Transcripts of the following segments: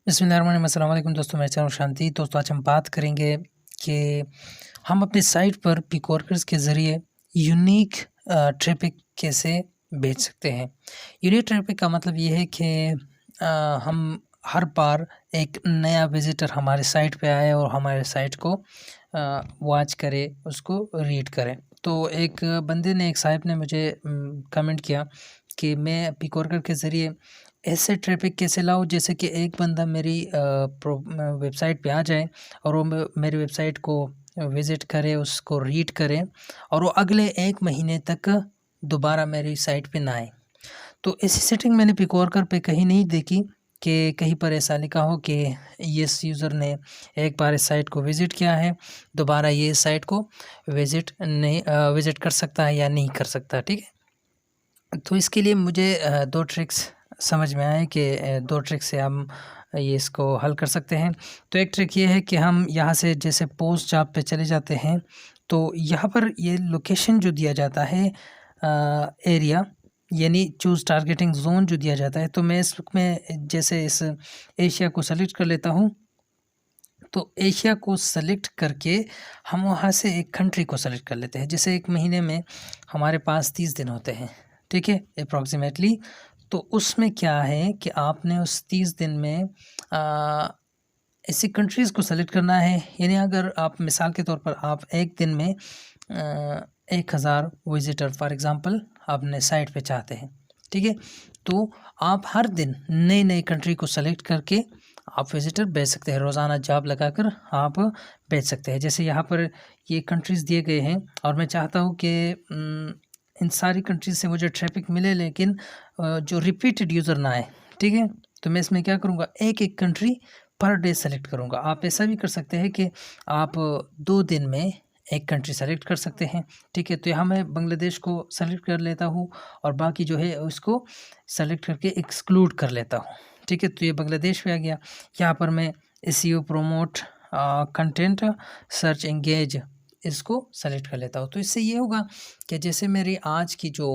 बिस्मिल्लाहिर्रहमानिर्रहीम। अस्सलाम वालेकुम दोस्तों, मेरे चैनल शांति। दोस्तों आज हम बात करेंगे कि हम अपनी साइट पर पिकवर्कर्स के ज़रिए यूनिक ट्रैफ़िक कैसे भेज सकते हैं। यूनिक ट्रैफ़िक का मतलब ये है कि हम हर बार एक नया विज़िटर हमारे साइट पे आए और हमारे साइट को वॉच करे, उसको रीड करे। तो एक बंदे ने, एक साहब ने मुझे कमेंट किया कि मैं पिकवर्कर के ज़रिए ऐसे ट्रैफ़िक कैसे लाऊँ जैसे कि एक बंदा मेरी वेबसाइट पे आ जाए और वो मेरी वेबसाइट को विज़िट करे, उसको रीड करे और वो अगले 1 महीने तक दोबारा मेरी साइट पे ना आए। तो ऐसी सेटिंग मैंने पिकवर्कर पे कहीं नहीं देखी कि कहीं पर ऐसा लिखा हो कि इस यूज़र ने एक बार इस साइट को विज़िट किया है, दोबारा ये इस साइट को विज़िट कर सकता है या नहीं कर सकता, ठीक है? तो इसके लिए मुझे 2 ट्रिक्स समझ में आए कि 2 ट्रिक से हम ये इसको हल कर सकते हैं। तो एक ट्रिक ये है कि हम यहाँ से जैसे पोस्ट जॉब पे चले जाते हैं, तो यहाँ पर ये लोकेशन जो दिया जाता है एरिया यानी चूज़ टारगेटिंग ज़ोन जो दिया जाता है, तो मैं इसमें जैसे इस एशिया को सेलेक्ट कर लेता हूँ। तो एशिया को सेलेक्ट करके हम वहाँ से एक कंट्री को सेलेक्ट कर लेते हैं। जैसे 1 महीने में हमारे पास 30 दिन होते हैं, ठीक है? अप्रॉक्सिमेटली। तो उसमें क्या है कि आपने उस 30 दिन में ऐसी कंट्रीज़ को सेलेक्ट करना है। यानी अगर आप मिसाल के तौर पर आप एक दिन में 1000 विज़िटर फॉर एग्ज़ाम्पल अपने साइट पे चाहते हैं, ठीक है? तो आप हर दिन नई-नई कंट्री को सेलेक्ट करके आप विज़िटर भेज सकते हैं। रोज़ाना जॉब लगाकर आप भेज सकते हैं। जैसे यहाँ पर ये कंट्रीज़ दिए गए हैं और मैं चाहता हूँ कि इन सारी कंट्रीज़ से मुझे ट्रैफ़िक मिले, लेकिन जो रिपीटेड यूज़र ना आए, ठीक है? तो मैं इसमें क्या करूँगा, एक-एक कंट्री पर डे सेलेक्ट करूँगा। आप ऐसा भी कर सकते हैं कि आप 2 दिन में एक कंट्री सेलेक्ट कर सकते हैं, ठीक है? तो यहाँ मैं बांग्लादेश को सेलेक्ट कर लेता हूँ और बाकी जो है उसको सेलेक्ट करके एक्सक्लूड कर लेता हूँ, ठीक है? तो ये बांग्लादेश पे आ गया। यहाँ पर मैं SEO promote content search engage इसको सेलेक्ट कर लेता हूँ। तो इससे ये होगा कि जैसे मेरी आज की जो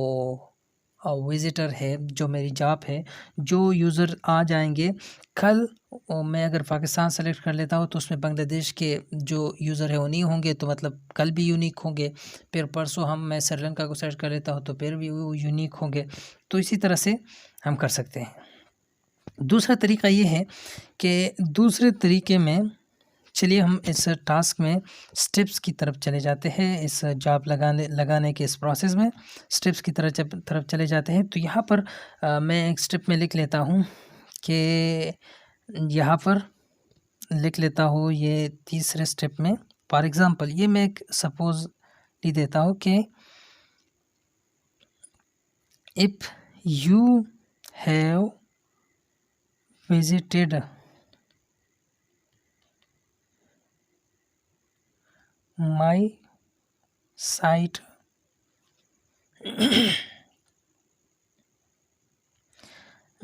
विज़िटर है, जो मेरी जॉब है, जो यूज़र आ जाएँगे, कल मैं अगर पाकिस्तान सेलेक्ट कर लेता हूँ तो उसमें बांग्लादेश के जो यूज़र है वो नहीं होंगे, तो मतलब कल भी यूनिक होंगे। फिर परसों मैं श्रीलंका को सेलेक्ट कर लेता हूँ तो फिर भी वो यूनिक होंगे। तो इसी तरह से हम कर सकते हैं। दूसरा तरीका ये है कि दूसरे तरीके में चलिए हम इस टास्क में स्टेप्स की तरफ चले जाते हैं। इस जॉब लगाने के इस प्रोसेस में स्टेप्स की तरफ चले जाते हैं। तो यहाँ पर मैं एक स्टेप में लिख लेता हूँ कि यहाँ पर लिख लेता हूँ ये तीसरे स्टेप में। फॉर एग्ज़ाम्पल ये मैं एक सपोज़ लिख देता हूँ कि if you have visited my site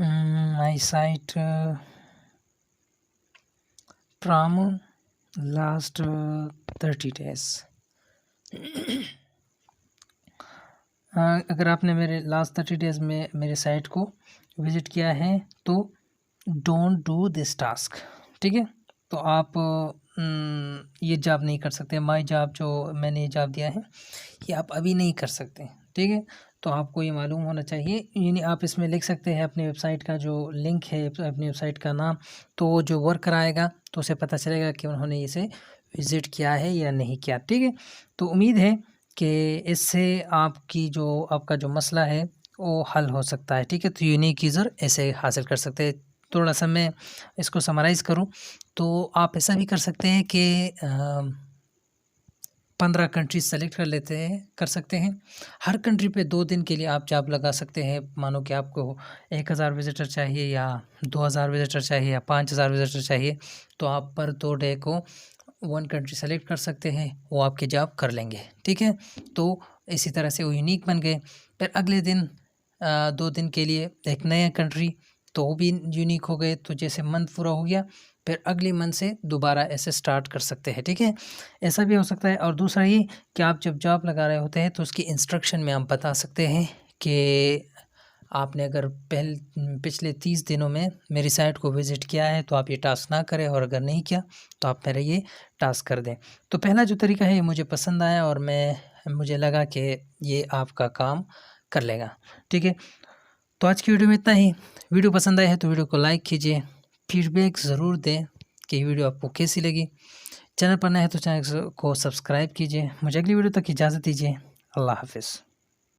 my site from last 30 days। अगर आपने मेरे लास्ट 30 डेज़ में मेरे साइट को विज़िट किया है तो डोंट डू दिस टास्क, ठीक है? तो आप ये जॉब नहीं कर सकते। माई जॉब जो मैंने ये जॉब दिया है ये आप अभी नहीं कर सकते, ठीक है? तो आपको ये मालूम होना चाहिए। यानी आप इसमें लिख सकते हैं अपनी वेबसाइट का जो लिंक है, अपनी वेबसाइट का नाम, तो जो वर्कर आएगा तो उसे पता चलेगा कि उन्होंने इसे विज़िट किया है या नहीं किया, ठीक है? तो उम्मीद है कि इससे आपका जो मसला है वो हल हो सकता है, ठीक है? तो यूनिक यूज़र ऐसे हासिल कर सकते हैं। थोड़ा-सा मैं इसको समराइज़ करूँ तो आप ऐसा भी कर सकते हैं कि 15 कंट्रीज़ सेलेक्ट कर सकते हैं। हर कंट्री पे 2 दिन के लिए आप जॉब लगा सकते हैं। मानो कि आपको 1000 विज़िटर चाहिए या 2000 विज़िटर चाहिए या 5000 विज़िटर चाहिए, तो आप पर 2 डे को 1 कंट्री सेलेक्ट कर सकते हैं, वो आपकी जॉब कर लेंगे, ठीक है? तो इसी तरह से वो यूनिक बन गए। फिर अगले दिन 2 दिन के लिए एक नया कंट्री, तो वो भी यूनिक हो गए। तो जैसे मंथ पूरा हो गया, फिर अगले मंथ से दोबारा ऐसे स्टार्ट कर सकते हैं, ठीक है? ऐसा भी हो सकता है। और दूसरा ये कि आप जब जॉब लगा रहे होते हैं तो उसकी इंस्ट्रक्शन में आप बता सकते हैं कि आपने अगर पिछले 30 दिनों में मेरी साइट को विज़िट किया है तो आप ये टास्क ना करें, और अगर नहीं किया तो आप मेरा ये टास्क कर दें। तो पहला जो तरीका है ये मुझे पसंद आया और मुझे लगा कि ये आपका काम कर लेगा। ठीक है, तो आज की वीडियो में इतना ही। वीडियो पसंद आए है तो वीडियो को लाइक कीजिए, फीडबैक ज़रूर दें कि ये वीडियो आपको कैसी लगी। चैनल पर नए हैं तो चैनल को सब्सक्राइब कीजिए। मुझे अगली वीडियो तक इजाज़त दीजिए। अल्लाह हाफ़िज़।